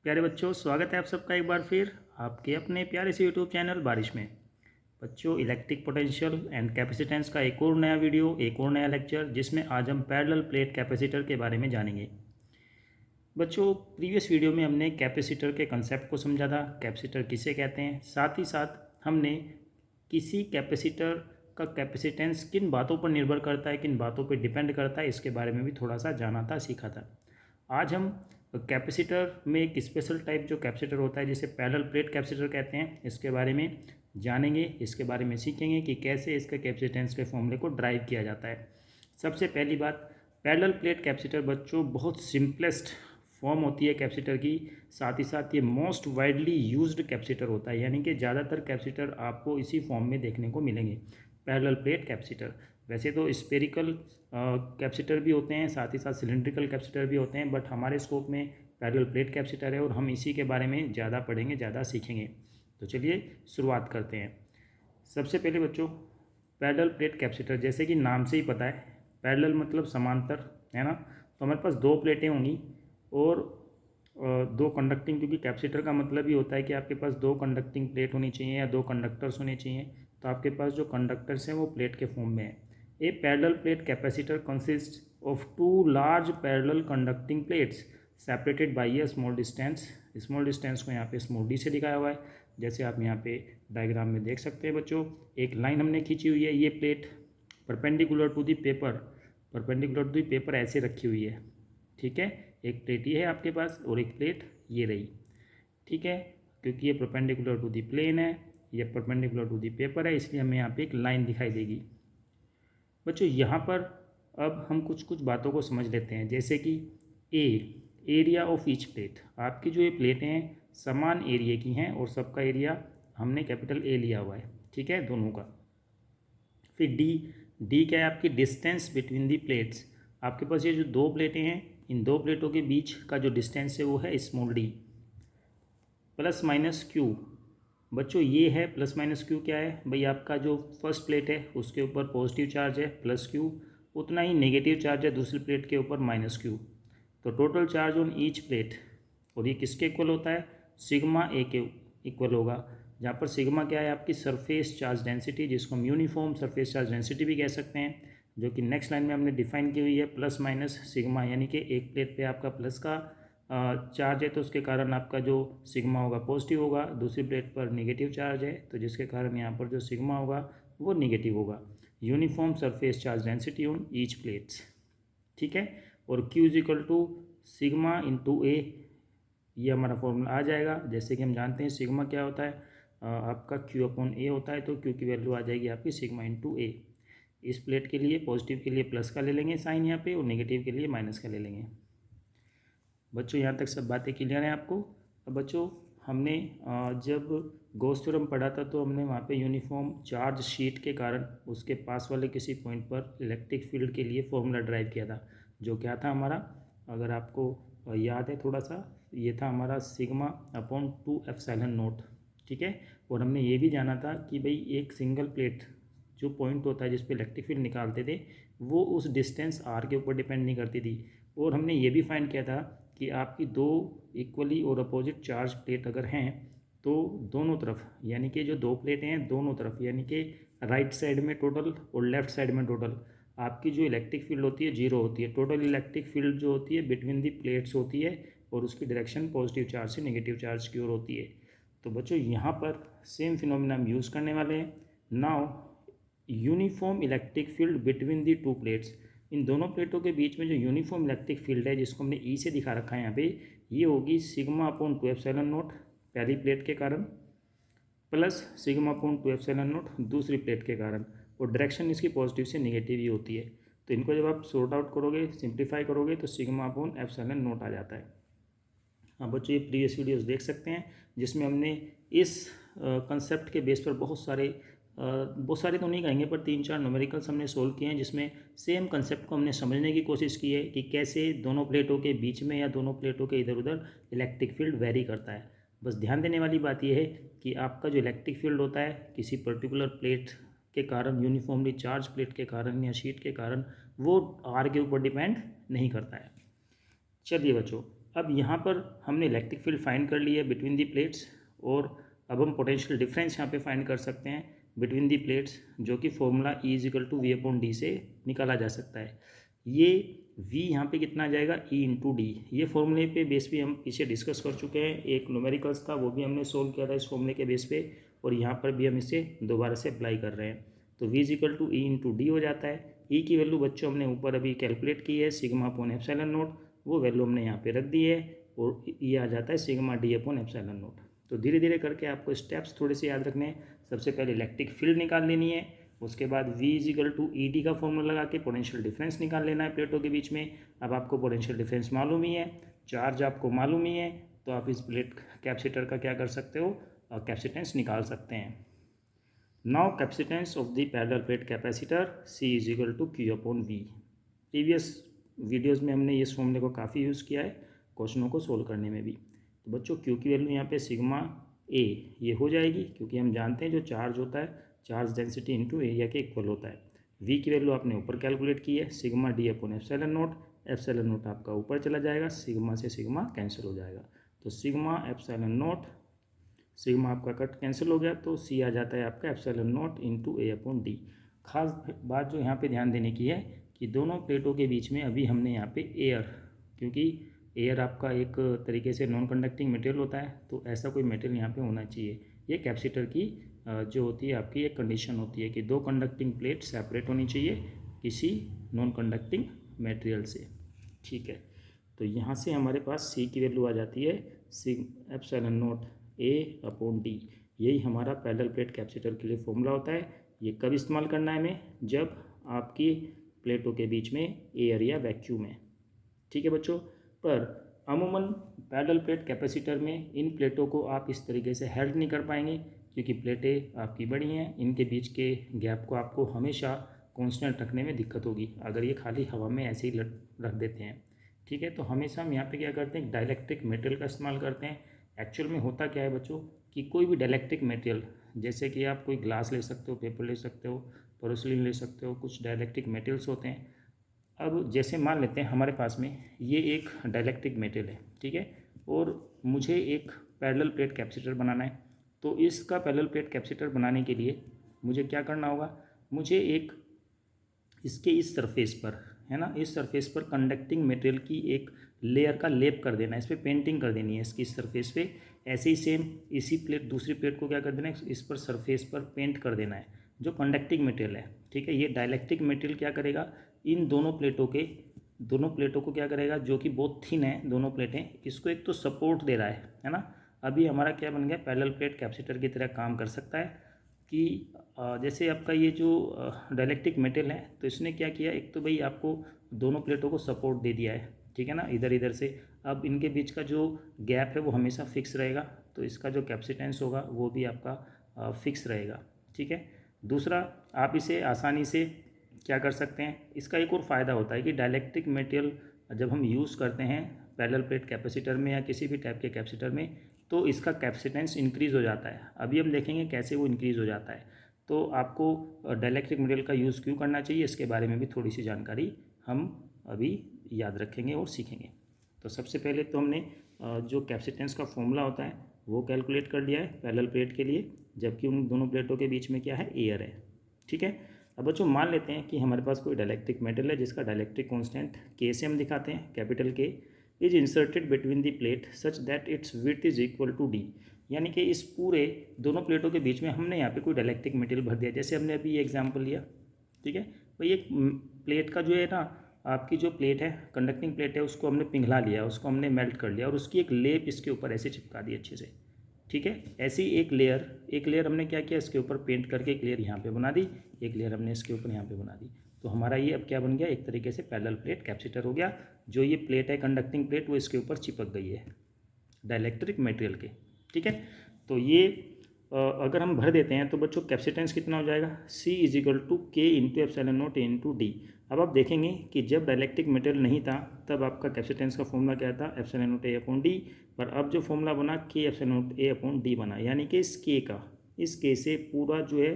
प्यारे बच्चों, स्वागत है आप सबका एक बार फिर आपके अपने प्यारे से यूट्यूब चैनल बारिश में। बच्चों, इलेक्ट्रिक पोटेंशियल एंड कैपेसिटेंस का एक और नया वीडियो, एक और नया लेक्चर, जिसमें आज हम पैरेलल प्लेट कैपेसिटर के बारे में जानेंगे। बच्चों, प्रीवियस वीडियो में हमने कैपेसिटर के कंसेप्ट को समझा था, कैपेसिटर किसे कहते हैं। साथ ही साथ हमने किसी कैपेसिटर का कैपेसिटेंस किन बातों पर निर्भर करता है, किन बातों पर डिपेंड करता है, इसके बारे में भी थोड़ा सा जाना था, सीखा था। आज हम कैपेसिटर में एक स्पेशल टाइप जो कैपेसिटर होता है जिसे पैरेलल प्लेट कैपेसिटर कहते हैं, इसके बारे में जानेंगे, इसके बारे में सीखेंगे कि कैसे इसके कैपेसिटेंस के फॉर्मूले को ड्राइव किया जाता है। सबसे पहली बात, पैरेलल प्लेट कैपेसिटर बच्चों बहुत सिंपलेस्ट फॉर्म होती है कैपेसिटर की। साथ ही साथ ये मोस्ट वाइडली यूज्ड कैपेसिटर होता है, यानी कि ज़्यादातर कैपेसिटर आपको इसी फॉर्म में देखने को मिलेंगे, पैरेलल प्लेट कैपेसिटर। वैसे तो स्पेरिकल कैपेसिटर भी होते हैं, साथ ही साथ सिलेंड्रिकल कैपेसिटर भी होते हैं, बट हमारे स्कोप में पैरेलल प्लेट कैपेसिटर है और हम इसी के बारे में ज़्यादा पढ़ेंगे, ज़्यादा सीखेंगे। तो चलिए शुरुआत करते हैं। सबसे पहले बच्चों, पैरेलल प्लेट कैपेसिटर, जैसे कि नाम से ही पता है, पैरेलल मतलब समांतर, है ना। तो हमारे पास दो प्लेटें होंगी और दो कंडक्टिंग, क्योंकि कैपेसिटर का मतलब ही होता है कि आपके पास दो कंडक्टिंग प्लेट होनी चाहिए या दो कंडक्टर्स होने चाहिए। तो आपके पास जो कंडक्टर्स हैं वो प्लेट के फॉर्म में है। A parallel plate capacitor consist of two large parallel conducting plates separated by a small distance. Small distance को यहाँ पे स्मॉल डी से दिखाया हुआ है, जैसे आप यहाँ पे डायग्राम में देख सकते हैं बच्चों। एक लाइन हमने खींची हुई है, ये plate perpendicular to the paper, perpendicular to the paper ऐसे रखी हुई है, ठीक है। एक प्लेट ये है आपके पास और एक प्लेट ये रही, ठीक है। क्योंकि ये परपेंडिकुलर टू दी प्लेन है, ये परपेंडिकुलर टू दी पेपर है, इसलिए हमें यहाँ पे एक लाइन दिखाई देगी। बच्चों, यहाँ पर अब हम कुछ कुछ बातों को समझ लेते हैं, जैसे कि एरिया ऑफ ईच प्लेट। आपकी जो ये प्लेटें हैं समान एरिया की हैं और सबका एरिया हमने कैपिटल ए लिया हुआ है, ठीक है, दोनों का। फिर डी क्या है, आपकी डिस्टेंस बिटवीन दी प्लेट्स। आपके पास ये जो दो प्लेटें हैं, इन दो प्लेटों के बीच का जो डिस्टेंस है वो है small D. Plus minus Q, बच्चों ये है प्लस माइनस क्यू क्या है भाई, आपका जो फर्स्ट प्लेट है उसके ऊपर पॉजिटिव चार्ज है प्लस क्यू, उतना ही नेगेटिव चार्ज है दूसरी प्लेट के ऊपर माइनस क्यू। तो total charge on each plate, और ये किसके इक्वल होता है, सिग्मा ए के इक्वल होगा। जहाँ पर सिग्मा क्या है, आपकी सरफेस चार्ज डेंसिटी, जिसको हम यूनिफॉर्म सरफेस चार्ज डेंसिटी भी कह सकते हैं, जो कि नेक्स्ट लाइन में हमने डिफाइन की हुई है, प्लस माइनस सिग्मा। यानी कि एक प्लेट पे आपका प्लस का चार्ज है तो उसके कारण आपका जो सिग्मा होगा पॉजिटिव होगा, दूसरी प्लेट पर नेगेटिव चार्ज है तो जिसके कारण यहाँ पर जो सिग्मा होगा वो नेगेटिव होगा। Uniform surface charge density on each plates, ठीक है। और Q is equal to sigma into A, ये हमारा फॉर्मूला आ जाएगा। जैसे कि हम जानते हैं सिग्मा क्या होता है, आपका Q अपॉन ए होता है, तो Q की वैल्यू आ जाएगी आपकी सिग्मा इंटू ए। इस प्लेट के लिए पॉजिटिव के लिए प्लस का ले लेंगे साइन यहाँ पे, और नेगेटिव के लिए माइनस का ले लेंगे। बच्चों, यहाँ तक सब बातें क्लियर हैं आपको। अब बच्चों, हमने जब गॉस थ्योरम पढ़ा था तो हमने वहाँ पे यूनिफॉर्म चार्ज शीट के कारण उसके पास वाले किसी पॉइंट पर इलेक्ट्रिक फील्ड के लिए फॉर्मूला ड्राइव किया था। जो क्या था हमारा, अगर आपको याद है थोड़ा सा, ये था हमारा सिग्मा अपॉन 2 एप्सिलॉन नॉट, ठीक है। और हमने ये भी जाना था कि भाई एक सिंगल प्लेट जो पॉइंट होता है जिस पे इलेक्ट्रिक फील्ड निकालते थे वो उस डिस्टेंस आर के ऊपर डिपेंड नहीं करती थी। और हमने ये भी फाइंड किया था कि आपकी दो इक्वली और अपोजिट चार्ज प्लेट अगर हैं तो दोनों तरफ, यानी कि जो दो प्लेटें हैं दोनों तरफ, यानी कि राइट साइड में टोटल और लेफ्ट साइड में टोटल, आपकी जो इलेक्ट्रिक फील्ड होती है जीरो होती है। टोटल इलेक्ट्रिक फील्ड जो होती है बिटवीन दी प्लेट्स होती है और उसकी डायरेक्शन पॉजिटिव चार्ज से नेगेटिव चार्ज की ओर होती है। तो बच्चों, यहाँ पर सेम फिनोमिना हम यूज़ करने वाले हैं। Now uniform electric field between the two plates, इन दोनों प्लेटों के बीच में जो यूनिफॉर्म इलेक्ट्रिक फील्ड है जिसको हमने ई से दिखा रखा है यहाँ पे, ये होगी सिग्मा अपॉन 2 एप्सिलॉन नॉट पहली प्लेट के कारण, plus sigma upon 2 epsilon not दूसरी प्लेट के कारण, और डायरेक्शन इसकी पॉजिटिव से नेगेटिव ही होती है। तो इनको जब आप सॉर्ट आउट करोगे, सिंप्लीफाई करोगे, तो सिग्मा अपॉन एप्सिलॉन नॉट आ जाता है। हाँ बच्चों, ये प्रीवियस वीडियोस देख सकते हैं जिसमें हमने इस कंसेप्ट के बेस पर बहुत सारे तो नहीं कहेंगे पर 3-4 न्यूमेरिकल्स हमने सोल्व किए हैं, जिसमें सेम कंसेप्ट को हमने समझने की कोशिश की है कि कैसे दोनों प्लेटों के बीच में या दोनों प्लेटों के इधर उधर इलेक्ट्रिक फील्ड वेरी करता है। बस ध्यान देने वाली बात यह है कि आपका जो इलेक्ट्रिक फील्ड होता है किसी पर्टिकुलर प्लेट के कारण, यूनिफॉर्मली चार्ज प्लेट के कारण या शीट के कारण, वो आर के ऊपर डिपेंड नहीं करता है। चलिए बच्चों, अब यहाँ पर हमने इलेक्ट्रिक फील्ड फाइंड कर लिया बिटवीन दी प्लेट्स, और अब हम पोटेंशियल डिफरेंस यहाँ पे फाइंड कर सकते हैं बिटवीन दी प्लेट्स, जो कि फॉर्मूला E=V/D से निकाला जा सकता है। ये V यहाँ पे कितना आ जाएगा, E/D। ये फॉर्मूले पे बेस पे हम पीछे डिस्कस कर चुके हैं, एक न्यूमेरिकल्स था वो भी हमने सोल्व किया था इस फॉर्मूले के बेस पे, और यहाँ पर भी हम इसे दोबारा से अप्लाई कर रहे हैं। तो V=E/D हो जाता है। E की वैल्यू बच्चों हमने ऊपर अभी कैलकुलेट की है, σ/ε0, वो वैल्यू हमने यहाँ पे रख दी है, और ये आ जाता है σD/ε0। तो धीरे धीरे करके आपको स्टेप्स थोड़े से याद रखने हैं। सबसे पहले इलेक्ट्रिक फील्ड निकाल लेनी है, उसके बाद V=ED का फॉर्मूला लगा के पोटेंशियल डिफरेंस निकाल लेना है प्लेटों के बीच में। अब आपको पोटेंशियल डिफरेंस मालूम ही है, चार्ज आपको मालूम ही है, तो आप इस प्लेट कैपेसिटर का क्या कर सकते हो, कैपेसिटेंस निकाल सकते हैं। Now capacitance of the parallel plate capacitor C=Q/V। Previous videos में हमने इस फॉर्मूले को काफ़ी यूज़ किया है क्वेश्चनों को सोल्व करने में भी। तो बच्चों Q की वैल्यू यहाँ पे σA ये हो जाएगी, क्योंकि हम जानते हैं जो चार्ज होता है चार्ज डेंसिटी इंटू एरिया के इक्वल होता है। V की वैल्यू आपने ऊपर कैलकुलेट की है, σD/ε0। ε0 आपका ऊपर चला जाएगा, सिग्मा से सिग्मा कैंसिल हो जाएगा, तो σε0, सिग्मा आपका कट कैंसिल हो गया, तो C आ जाता है आपका ε0 इंटू A/D। खास बात जो यहाँ पे ध्यान देने की है कि दोनों प्लेटों के बीच में अभी हमने यहाँ पे एयर, क्योंकि एयर आपका एक तरीके से नॉन कंडक्टिंग मटेरियल होता है, तो ऐसा कोई मटेरियल यहाँ पे होना चाहिए। ये कैपेसिटर की जो होती है आपकी एक कंडीशन होती है कि दो कंडक्टिंग प्लेट सेपरेट होनी चाहिए किसी नॉन कंडक्टिंग मटेरियल से, ठीक है। तो यहाँ से हमारे पास C की वैल्यू आ जाती है ε0 A/D। यही हमारा पैरेलल प्लेट कैपेसिटर के लिए फॉर्मूला होता है। ये कब इस्तेमाल करना है हमें, जब आपकी प्लेटों के बीच में एयर या वैक्यूम है, ठीक है बच्चों। पर अमूमन पैरेलल प्लेट कैपेसिटर में इन प्लेटों को आप इस तरीके से हेल्ड नहीं कर पाएंगे, क्योंकि प्लेटें आपकी बड़ी हैं, इनके बीच के गैप को आपको हमेशा कांस्टेंट रखने में दिक्कत होगी अगर ये खाली हवा में ऐसे ही रख देते हैं, ठीक है। तो हमेशा हम यहाँ पे क्या करते हैं, डाइलेक्ट्रिक मटेरियल का इस्तेमाल करते हैं। एक्चुअल में होता क्या है बच्चों कि कोई भी डाइलेक्ट्रिक मटेरियल, जैसे कि आप कोई ग्लास ले सकते हो, पेपर ले सकते हो, पोरोसिलिन ले सकते हो, कुछ डाइलेक्ट्रिक मटेरियल्स होते हैं। अब जैसे मान लेते हैं हमारे पास में ये एक डाइलेक्ट्रिक मटेरियल है, ठीक है, और मुझे एक पैरेलल प्लेट कैपेसिटर बनाना है। तो इसका पैरेलल प्लेट कैपेसिटर बनाने के लिए मुझे क्या करना होगा, मुझे एक इसके इस सरफेस पर, है ना, इस सरफेस पर कंडक्टिंग मटेरियल की एक लेयर का लेप कर देना है, इस पर पेंटिंग कर देनी है इसकी इस सरफेस पे। ऐसे ही सेम इसी प्लेट दूसरी प्लेट को क्या कर देना है, इस पर सरफेस पर पेंट कर देना है जो कंडक्टिंग मटेरियल है, ठीक है। ये डाइलेक्ट्रिक मटेरियल क्या करेगा, इन दोनों प्लेटों को क्या करेगा, जो कि बहुत थिन है दोनों प्लेटें, इसको एक तो सपोर्ट दे रहा है ना। अभी हमारा क्या बन गया, पैरेलल प्लेट कैपेसिटर की तरह काम कर सकता है कि जैसे आपका ये जो डाइलेक्ट्रिक मटेरियल है, तो इसने क्या किया, एक तो भाई आपको दोनों प्लेटों को सपोर्ट दे दिया है, ठीक है ना, इधर इधर से। अब इनके बीच का जो गैप है वो हमेशा फिक्स रहेगा, तो इसका जो कैपेसिटेंस होगा वो भी आपका फिक्स रहेगा, ठीक है। दूसरा, आप इसे आसानी से क्या कर सकते हैं, इसका एक और फ़ायदा होता है कि डाइलेक्ट्रिक मटेरियल जब हम यूज़ करते हैं पैरेलल प्लेट कैपेसिटर में या किसी भी टाइप के कैपेसिटर में, तो इसका कैपेसिटेंस इंक्रीज़ हो जाता है। अभी हम देखेंगे कैसे वो इंक्रीज़ हो जाता है। तो आपको डाइलेक्ट्रिक मटेरियल का यूज़ क्यों करना चाहिए, इसके बारे में भी थोड़ी सी जानकारी हम अभी याद रखेंगे और सीखेंगे। तो सबसे पहले तो हमने जो कैपेसिटेंस का फॉर्मूला होता है वो कैलकुलेट कर लिया है पैरेलल प्लेट के लिए, जबकि उन दोनों प्लेटों के बीच में क्या है, एयर है, ठीक है। अब बच्चों मान लेते हैं कि हमारे पास कोई डाइलेक्ट्रिक मटेरियल है जिसका डाइलेक्ट्रिक कांस्टेंट K से हम दिखाते हैं, capital K is inserted between the plate such that its width is equal to D। यानी कि इस पूरे दोनों प्लेटों के बीच में हमने यहाँ पे कोई डाइलेक्ट्रिक मटेरियल भर दिया, जैसे हमने अभी ये एग्जांपल लिया, ठीक है। तो ये प्लेट का जो है ना, आपकी जो प्लेट है, कंडक्टिंग प्लेट है, उसको हमने पिघला लिया, उसको हमने मेल्ट कर लिया और उसकी एक लेप इसके ऊपर ऐसे चिपका दी अच्छे से, ठीक है। ऐसी एक लेयर हमने क्या किया, इसके ऊपर पेंट करके एक लेयर यहाँ पे बना दी, एक लेयर हमने इसके ऊपर यहाँ पे बना दी। तो हमारा ये अब क्या बन गया, एक तरीके से पैरेलल प्लेट कैपेसिटर हो गया। जो ये प्लेट है कंडक्टिंग प्लेट, वो इसके ऊपर चिपक गई है डाइलेक्ट्रिक मटेरियल के, ठीक है। तो ये अगर हम भर देते हैं तो बच्चों कैपेसिटेंस कितना हो जाएगा, C=K/ε0 A/D। अब आप देखेंगे कि जब डाइलेक्ट्रिक मटेरियल नहीं था तब आपका कैपेसिटेंस का फॉर्मूला क्या था, ε0 A/D। पर अब जो फॉर्मूला बना K/ε0 A/D बना, यानी कि इस K से पूरा जो है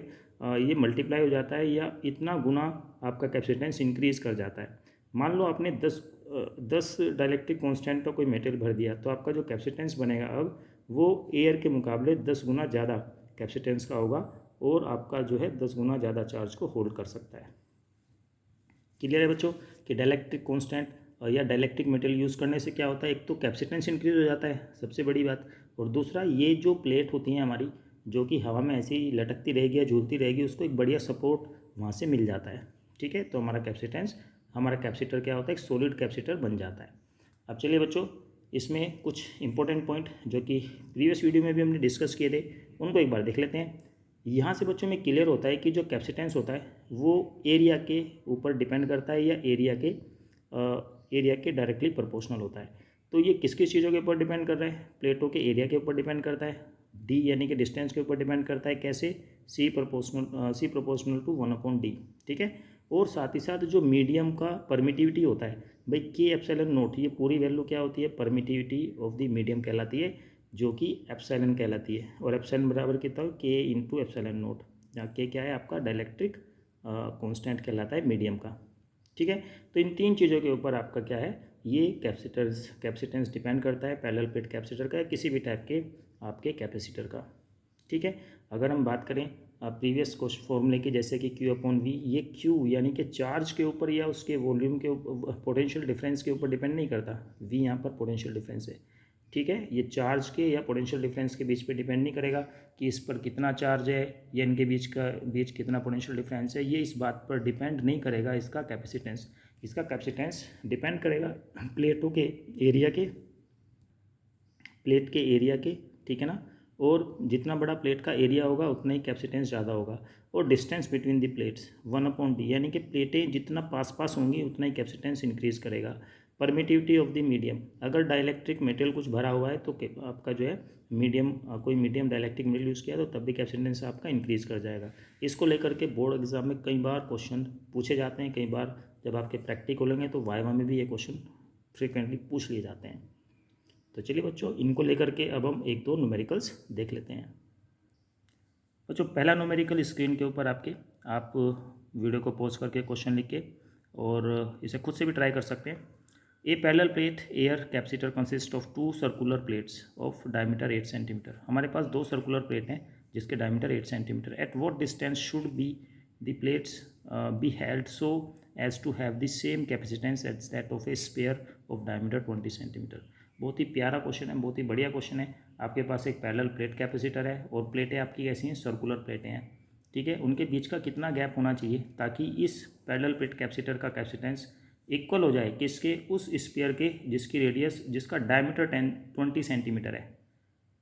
ये मल्टीप्लाई हो जाता है या इतना गुना आपका कैपेसिटेंस इंक्रीज़ कर जाता है। मान लो आपने 10 10 डाइलेक्ट्रिक कांस्टेंट का कोई मेटेरियल भर दिया तो आपका जो कैपेसिटेंस बनेगा अब वो एयर के मुकाबले 10 गुना ज़्यादा कैपेसिटेंस का होगा और आपका जो है 10 गुना ज़्यादा चार्ज को होल्ड कर सकता है। क्लियर है बच्चों कि डाइलेक्ट्रिक कांस्टेंट या डाइलेक्ट्रिक मटेरियल यूज़ करने से क्या होता है, एक तो कैपेसिटेंस इंक्रीज हो जाता है सबसे बड़ी बात, और दूसरा ये जो प्लेट होती हैं हमारी जो कि हवा में ऐसे ही लटकती रहेगी या झूलती रहेगी उसको एक बढ़िया सपोर्ट वहाँ से मिल जाता है। ठीक है, तो हमारा कैपेसिटर क्या होता है, एक सॉलिड कैपेसिटर बन जाता है। अब चलिए बच्चों इसमें कुछ इंपॉर्टेंट पॉइंट जो कि प्रीवियस वीडियो में भी हमने डिस्कस किए थे उनको एक बार देख लेते हैं। यहाँ से बच्चों में क्लियर होता है कि जो कैपेसिटेंस होता है वो एरिया के ऊपर डिपेंड करता है या एरिया के डायरेक्टली प्रोपोर्शनल होता है। तो ये किस किस चीज़ों के ऊपर डिपेंड कर रहा है, प्लेटों के एरिया के ऊपर डिपेंड करता है, डी यानी कि डिस्टेंस के ऊपर डिपेंड करता है, कैसे सी प्रोपोर्शनल टू 1/d। ठीक है, और साथ ही साथ जो मीडियम का परमिटिविटी होता है भाई के एप्सिलॉन नोट, ये पूरी वैल्यू क्या होती है, परमिटिविटी ऑफ द मीडियम कहलाती है जो कि एप्सिलॉन कहलाती है। और एप्सिलॉन बराबर कितना हो, के इंटू एप्सिलॉन नोट, जहाँ के क्या है आपका डाइलेक्ट्रिक कांस्टेंट कहलाता है मीडियम का। ठीक है, तो इन तीन चीज़ों के ऊपर आपका क्या है, ये कैपेसिटेंस डिपेंड करता है पैरेलल प्लेट कैपेसिटर का या किसी भी टाइप के आपके कैपेसिटर का। ठीक है, अगर हम बात करें प्रीवियस क्वेश्चन फॉर्मूले की जैसे कि Q/V, ये Q यानी कि चार्ज के ऊपर या उसके वॉल्यूम के ऊपर पोटेंशियल डिफरेंस के ऊपर डिपेंड नहीं करता, V यहाँ पर पोटेंशियल डिफरेंस है। ठीक है, ये चार्ज के या पोटेंशियल डिफरेंस के बीच पे डिपेंड नहीं करेगा कि इस पर कितना चार्ज है या इनके बीच कितना पोटेंशियल डिफरेंस है, ये इस बात पर डिपेंड नहीं करेगा इसका कैपेसिटेंस डिपेंड करेगा प्लेट के एरिया के। ठीक है ना, और जितना बड़ा प्लेट का एरिया होगा उतना ही कैपेसिटेंस ज़्यादा होगा। और distance between the plates 1/d, यानी कि प्लेटें जितना पास होंगी उतना ही कैपेसिटेंस इंक्रीज करेगा। परमिटिविटी ऑफ द मीडियम, अगर डाइलेक्ट्रिक मटेरियल कुछ भरा हुआ है तो आपका जो है कोई मीडियम डाइलेक्ट्रिक मटेरियल यूज़ किया तो तब भी कैपेसिटेंस आपका इंक्रीज़ कर जाएगा। इसको लेकर के बोर्ड एग्जाम में कई बार क्वेश्चन पूछे जाते हैं, कई बार जब आपके प्रैक्टिकल होंगे तो वाइवा में भी ये क्वेश्चन फ्रिक्वेंटली पूछ लिए जाते हैं। तो चलिए बच्चों इनको लेकर के अब हम एक दो न्यूमेरिकल्स देख लेते हैं। बच्चों पहला न्यूमेरिकल स्क्रीन के ऊपर आप वीडियो को पॉज करके क्वेश्चन लिख के और इसे खुद से भी ट्राई कर सकते हैं। A parallel plate air capacitor consist of 2 circular plates of diameter 8 centimetre. हमारे पास 2 सर्कुलर प्लेट हैं जिसके diameter 8 centimetre. At what distance should be the plates be held so as to have the same capacitance as that of a sphere of diameter 20 centimetre. बहुत ही प्यारा question है, बहुत ही बढ़िया क्वेश्चन है। आपके पास एक पैरेलल प्लेट कैपेसिटर है और प्लेटें आपकी कैसी हैं, सर्कुलर प्लेटें हैं। ठीक है, उनके बीच का कितना गैप होना चाहिए ताकि इस पैरेलल प्लेट कैपेसिटर का कैपेसिटेंस इक्वल हो जाए किसके, उस स्फीयर के जिसका डायमीटर 20 सेंटीमीटर है।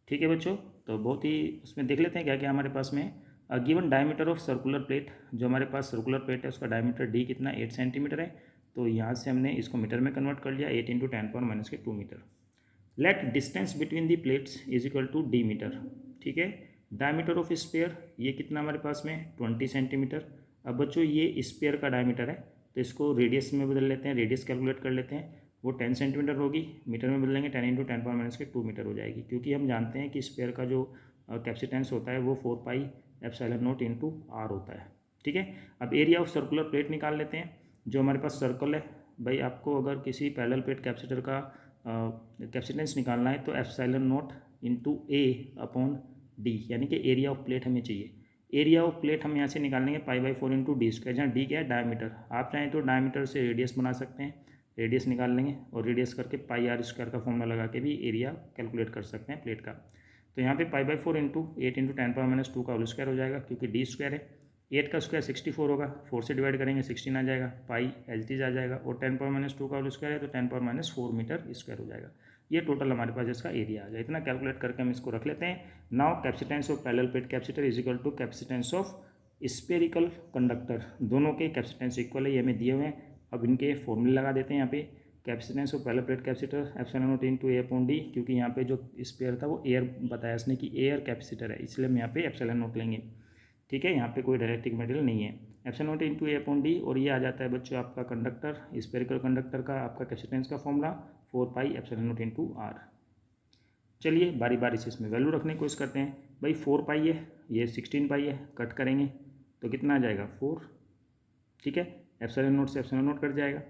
ठीक है बच्चों, तो बहुत ही उसमें देख लेते हैं क्या क्या हमारे पास में। Given diameter of circular plate, जो हमारे पास सर्कुलर प्लेट है उसका डायमीटर डी कितना 8 सेंटीमीटर है, तो यहाँ से हमने इसको मीटर में कन्वर्ट कर लिया 8 × 10⁻² metre. Let distance between the plates is equal to d metre. ठीक है, डायमीटर ऑफ स्फीयर ये कितना हमारे पास में 20 सेंटीमीटर। अब बच्चों ये स्फीयर का डायमीटर है तो इसको रेडियस में बदल लेते हैं, रेडियस कैलकुलेट कर लेते हैं, वो 10 सेंटीमीटर होगी, मीटर में बदलेंगे 10 × 10⁻² मीटर हो जाएगी, क्योंकि हम जानते हैं कि स्फीयर का जो कैपेसिटेंस होता है वो 4πε0 × r होता है। ठीक है, अब एरिया ऑफ सर्कुलर प्लेट निकाल लेते हैं। जो हमारे पास सर्कल है भाई, आपको अगर किसी पैरेलल प्लेट कैपेसिटर का कैपेसिटेंस निकालना है तो ε0 × a/d, यानी कि एरिया ऑफ प्लेट हमें चाहिए। एरिया ऑफ प्लेट हम यहाँ से निकालेंगे π/4 × d², जहाँ d क्या है डायमीटर। आप चाहें तो डायमीटर से रेडियस बना सकते हैं, रेडियस निकाल लेंगे और रेडियस करके πr² का फॉर्मूला लगा के भी एरिया कैलकुलेट कर सकते हैं प्लेट का। तो यहाँ पे π/4 × 8 × 10⁻² का होल स्क्वायर हो जाएगा, क्योंकि d² है। 8 का स्क्वायर 64 होगा, 4 से डिवाइड करेंगे 16 आ जाएगा, पाई एच आ जाएगा, और 10⁻² का होल स्क्वायर है तो 10⁻4 मीटर स्क्वायर हो जाएगा। ये टोटल हमारे पास इसका एरिया आ गया। इतना कैलकुलेट करके हम इसको रख लेते हैं। Now capacitance of parallel plate capacitor is equal to capacitance of spherical conductor. दोनों के कैपेसिटेंस इक्वल है, ये हमें दिए हुए हैं। अब इनके फॉर्मूले लगा देते हैं। यहाँ पे capacitance of parallel plate capacitor ε0 × a/d, क्योंकि यहाँ पे जो स्पेयर था वो एयर बताया इसने कि एयर कैपेसिटर है, इसलिए हम यहाँ पे ε0 लेंगे। ठीक है, यहाँ पे कोई डायलेक्ट्रिक मटेरियल नहीं है। ε0 × a/d, और ये आ जाता है बच्चों आपका कंडक्टर, स्फेरिकल कंडक्टर का आपका कैपेसिटेंस का फॉर्मूला 4πε0 × r। चलिए बारी बारी से इसमें वैल्यू रखने की कोशिश करते हैं। भाई 4π है, ये 16π है, कट करेंगे तो कितना आ जाएगा 4। ठीक है, ε0 से ε0 कट जाएगा।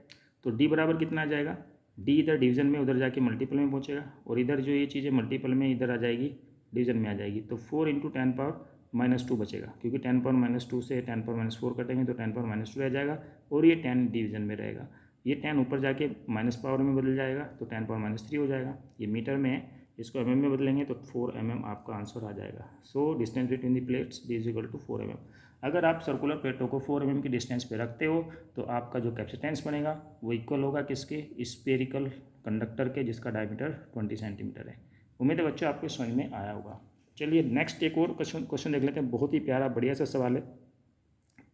तो डी बराबर कितना आ जाएगा, डी इधर डिवीजन में उधर जाके मल्टीपल में पहुंचेगा, और इधर जो ये चीज़ है मल्टीपल में इधर आ जाएगी, डिवीजन में आ जाएगी। तो 4 इंटू 10⁻² बचेगा, क्योंकि 10⁻² से 10⁻4 कटेंगे तो 10⁻² रह जाएगा, और ये 10 डिवीजन में रहेगा। ये 10 ऊपर जाके माइनस पावर में बदल जाएगा तो 10⁻³ हो जाएगा। ये मीटर में है, इसको mm में बदलेंगे तो 4 mm आपका आंसर आ जाएगा। So distance between the plates D is equal to 4 mm। अगर आप सर्कुलर प्लेटों को 4 mm की डिस्टेंस पे रखते हो तो आपका जो कैपेसिटेंस बनेगा वो इक्वल होगा किसके, स्फेरिकल कंडक्टर के, जिसका डायमीटर 20 सेंटीमीटर है। उम्मीद है बच्चों आपको समझ में आया होगा। चलिए नेक्स्ट एक और क्वेश्चन देख लेते हैं। बहुत ही प्यारा बढ़िया सा सवाल है,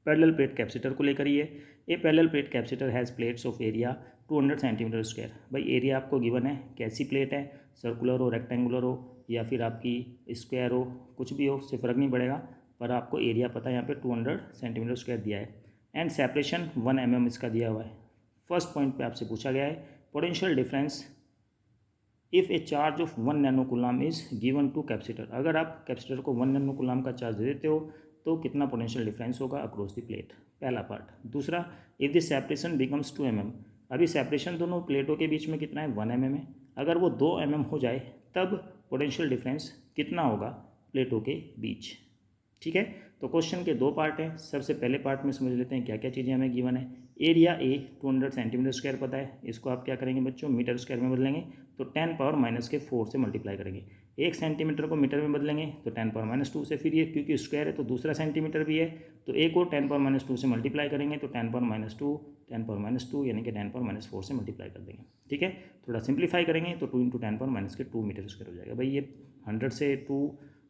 पैरेलल प्लेट कैपेसिटर को लेकर ही है। A parallel plate capacitor has plates of area 200 centimetre square. भाई एरिया आपको गिवन है, कैसी प्लेट है, सर्कुलर हो, रेक्टेंगुलर हो, या फिर आपकी स्क्वायर हो, कुछ भी हो, उससे फ़र्क नहीं पड़ेगा, पर आपको एरिया पता है यहाँ पे 200 सेंटीमीटर स्क्वायर दिया है। एंड सेपरेशन 1 mm इसका दिया हुआ है। फर्स्ट पॉइंट पे आपसे पूछा गया है potential difference if a charge of 1 nano coulomb is given to capacitor. अगर आप कैपेसिटर को 1 नैनो कूलम का चार्ज दे देते हो तो कितना पोटेंशियल डिफरेंस होगा अक्रॉस द प्लेट, पहला पार्ट। दूसरा, if the separation becomes 2 mm। अभी सेपरेशन दोनों प्लेटों के बीच में कितना है, 1 mm है। अगर वो 2 mm हो जाए तब पोटेंशियल डिफरेंस कितना होगा प्लेटों के बीच। ठीक है, तो क्वेश्चन के दो पार्ट हैं। सबसे पहले पार्ट में समझ लेते हैं क्या क्या चीज़ें हमें गिवन है। एरिया ए 200 सेंटीमीटर स्क्वायर पता है, इसको आप क्या करेंगे बच्चों, मीटर स्क्वायर में बदलेंगे तो 10⁻⁻⁴ से मल्टीप्लाई करेंगे। 1 सेंटीमीटर को मीटर में बदलेंगे तो 10⁻² से, फिर ये क्योंकि स्क्वायर है तो दूसरा सेंटीमीटर भी है तो एक और 10⁻² से मल्टीप्लाई करेंगे तो 10⁻², 10⁻² यानी कि 10⁻⁴ से मल्टीप्लाई कर देंगे। ठीक है, थोड़ा सिंप्लीफाई करेंगे तो 2 इंटू 10⁻² मीटर स्क्वायर हो जाएगा। भाई ये 100 से 2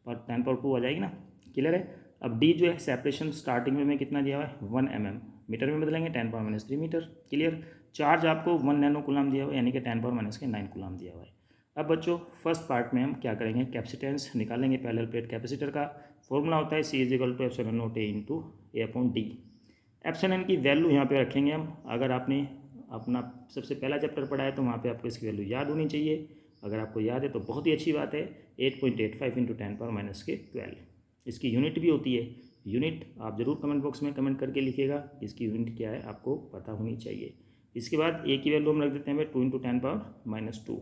और 10⁻² आ जाएगी ना, क्लियर है। अब डी जो है सेपरेशन स्टार्टिंग में कितना दिया हुआ है, 1 mm, मीटर में बदलेंगे 10⁻³ मीटर, क्लियर। चार्ज आपको 1 नैनो कूलम दिया हुआ है यानी कि 10⁻⁹ कूलम दिया हुआ है। अब बच्चों फर्स्ट पार्ट में हम क्या करेंगे, कैपेसिटेंस निकालेंगे पैरेलल प्लेट कैपेसिटर का। फॉर्मूला होता है C = ε0 A into A/d। Epsilon की वैल्यू यहाँ पे रखेंगे हम। अगर आपने अपना सबसे पहला चैप्टर पढ़ा है तो वहाँ पे आपको इसकी वैल्यू याद होनी चाहिए। अगर आपको याद है तो बहुत ही अच्छी बात है। 8.85 इंटू 10⁻12। इसकी यूनिट भी होती है, यूनिट आप ज़रूर कमेंट बॉक्स में कमेंट करके लिखिएगा, इसकी यूनिट क्या है आपको पता होनी चाहिए। इसके बाद ए की वैल्यू हम रख देते हैं 2 इंटू 10⁻²।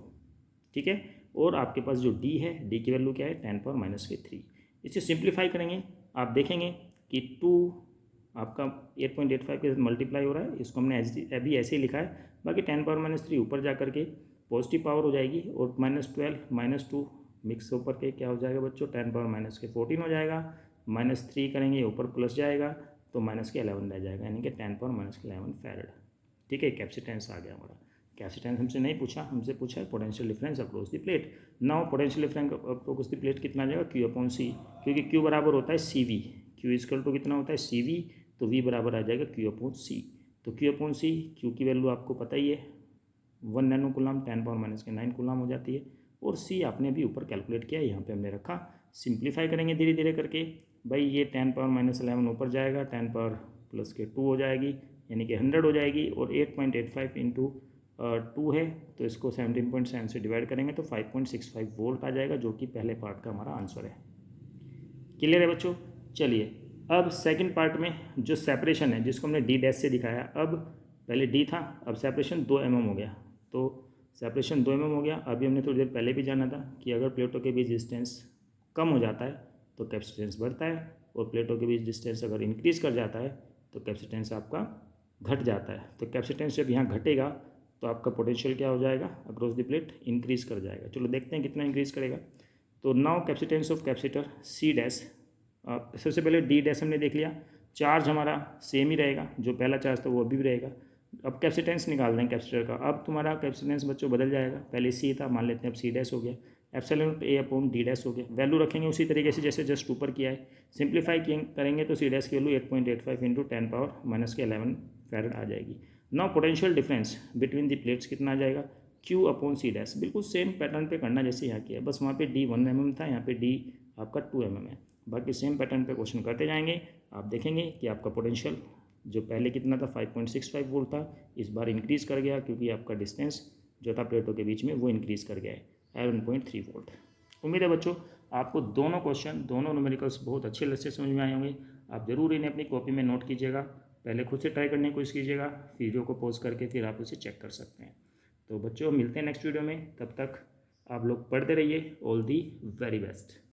ठीक है, और आपके पास जो डी है, डी की वैल्यू क्या है 10⁻3। इसे सिंप्लीफाई करेंगे, आप देखेंगे कि 2 आपका 8.85 के साथ मल्टीप्लाई हो रहा है, इसको हमने अभी ऐसे ही लिखा है। बाकी 10⁻3 ऊपर जा करके पॉजिटिव पावर हो जाएगी और -12 -2 मिक्स होकर के क्या हो जाएगा बच्चों, 10⁻14 हो जाएगा। -3 करेंगे ऊपर प्लस जाएगा तो -11 रह जाएगा, यानी कि 10⁻11 फैरड। ठीक है, कैपेसिटेंस आ गया हमारा। कैपेसिटेंस हमसे नहीं पूछा, हमसे पूछा है potential difference across the plate. Now potential difference across the plate कितना आ जाएगा, Q/C, क्योंकि Q बराबर होता है CV। Q = कितना होता है CV, तो V बराबर आ जाएगा Q/C। तो Q/C, Q की वैल्यू आपको पता ही है 1 नैनो कूलम 10⁻⁹ कूलम हो जाती है, और C आपने भी ऊपर कैलकुलेट किया, यहाँ पे हमने रखा। सिंप्लीफाई करेंगे धीरे धीरे करके। भाई ये 10⁻11 ऊपर जाएगा, 10⁻2 हो जाएगी यानी कि 100 हो जाएगी, और 8.85 इंटू 2 है तो इसको 17.7 से डिवाइड करेंगे तो 5.65 वोल्ट आ जाएगा, जो कि पहले पार्ट का हमारा आंसर है। क्लियर है बच्चों। चलिए अब सेकंड पार्ट में जो सेपरेशन है, जिसको हमने D' से दिखाया, अब पहले D था, अब सेपरेशन 2 mm हो गया। तो सेपरेशन 2 mm हो गया। अभी हमने थोड़ी देर पहले भी जाना था कि अगर प्लेटों के बीच डिस्टेंस कम हो जाता है तो कैपेसिटेंस बढ़ता है, और प्लेटों के बीच डिस्टेंस अगर इंक्रीज़ कर जाता है तो कैपेसिटेंस आपका घट जाता है। तो कैपेसिटेंस जब यहाँ घटेगा तो आपका पोटेंशियल क्या हो जाएगा अक्रॉस द प्लेट, इंक्रीज़ कर जाएगा। चलो देखते हैं कितना इंक्रीज़ करेगा। तो now capacitance of capacitor C', सबसे पहले D' हमने देख लिया। चार्ज हमारा सेम ही रहेगा, जो पहला चार्ज था वो अभी भी रहेगा। अब कैपेसिटेंस निकाल दें कैपेसिटर का। अब तुम्हारा कैपेसिटेंस बच्चों बदल जाएगा, पहले C था, मान लेते हैं अब C' हो गया, एप्सिलॉन A/D' हो गया। वैल्यू रखेंगे उसी तरीके से जैसे जस्ट ऊपर किया है। सिंप्लीफाई करेंगे तो C' की वैल्यू 8.85 इंटू 10⁻⁻11 फैरड आ जाएगी। Now potential difference between the plates कितना आ जाएगा, Q/C'। बिल्कुल सेम पैटर्न पे करना जैसे यहाँ किया, बस वहाँ पे D 1 mm था, यहाँ पे D आपका 2 mm है। बाकी सेम पैटर्न पे क्वेश्चन करते जाएंगे। आप देखेंगे कि आपका पोटेंशियल जो पहले कितना था 5.65 वोल्ट था, इस बार इंक्रीज़ कर गया क्योंकि आपका डिस्टेंस जो था प्लेटों के बीच में वो इंक्रीज़ कर गया है 11.3 वोल्ट। उम्मीद है बच्चों आपको दोनों क्वेश्चन, दोनों न्यूमेरिकल्स बहुत अच्छे से समझ में आए होंगे। आप ज़रूर इन्हें अपनी कॉपी में नोट कीजिएगा पहले खुद से ट्राई करने की कोशिश कीजिएगा, वीडियो को पॉज करके फिर आप उसे चेक कर सकते हैं। तो बच्चों मिलते हैं नेक्स्ट वीडियो में, तब तक आप लोग पढ़ते रहिए। All the very best.